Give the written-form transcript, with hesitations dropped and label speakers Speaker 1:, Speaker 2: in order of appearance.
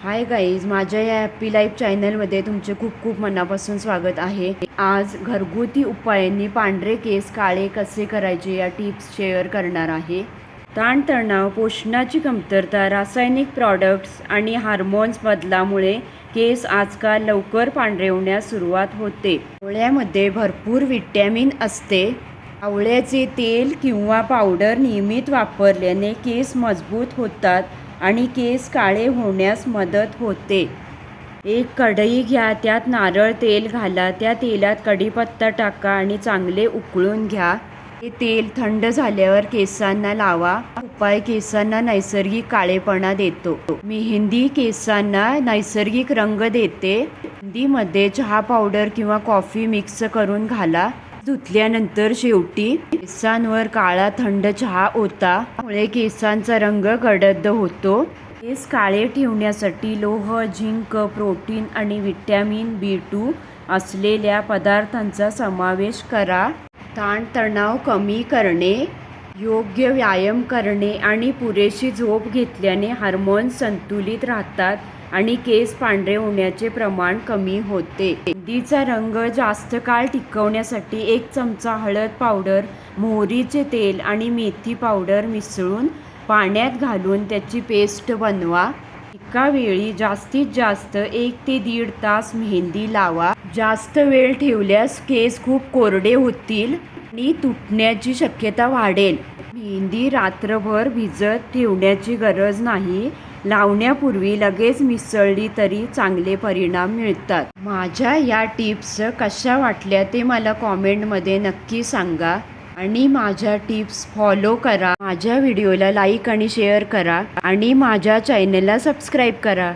Speaker 1: Hi guys, माझ्या या happy life चॅनलमध्ये तुमचे खूप खूप मनापासून स्वागत आहे। आज घरगुती उपायांनी पांढरे केस काळे कसे करायचे या टिप्स शेअर करणार आहे। ताणतणाव, पोषणाची कमतरता, रासायनिक प्रॉडक्ट्स आणि हार्मोन्स बदलामुळे केस आजकाल लवकर पांढरे होण्यास सुरुवात होते। आवळ्यामध्ये भरपूर व्हिटॅमिन असते। आवळ्याचे तेल किंवा पावडर नियमित वापरल्याने केस मजबूत होतात आणि केस काळे होण्यास मदत होते। एक कढई घ्या, त्यात नारळ तेल घाला, त्या तेलात कढीपत्ता टाका आणि चांगले उकळून घ्या। हे तेल थंड झाल्यावर केसांना लावा। उपाय केसांना नैसर्गिक काळेपणा देतो। मेहंदी केसांना नैसर्गिक रंग देते। मेहंदीमध्ये चहा पावडर किंवा कॉफी मिक्स करून घाला। धुतल्यानंतर शेवटी केसांवर काळा थंड चहा ओता, त्यामुळे केसांचा रंग गडद होतो। केस काळे ठेवण्यासाठी लोह, झिंक, प्रोटीन आणि व्हिटॅमिन B2 असलेल्या पदार्थांचा समावेश करा। ताणतणाव कमी करणे, योग्य व्यायाम करणे आणि पुरेशी झोप घेतल्याने हार्मोन्स संतुलित राहतात आणि केस पांढरे होण्याचे प्रमाण कमी होते। मेहंदीचा रंग जास्त काळ टिकवण्यासाठी 1 चमचा हळद पावडर, मोहरीचे तेल आणि मेथी पावडर मिसळून पाण्यात घालून त्याची पेस्ट बनवा। एका वेळी जास्तीत जास्त 1 ते 1.5 तास मेहंदी लावा। जास्त वेळ ठेवल्यास केस खूप कोरडे होतील आणि तुटण्याची शक्यता वाढेल। मेहंदी रात्रभर भिजत ठेवण्याची गरज नाही। लावण्यापूर्वी लगेच मिसळली तरी चांगले परिणाम मिळतात। माझ्या या टिप्स कशा वाटल्या ते मला कॉमेंटमध्ये नक्की सांगा आणि माझ्या टिप्स फॉलो करा। माझ्या व्हिडिओला लाईक आणि शेअर करा आणि माझ्या चॅनलला सबस्क्राईब करा।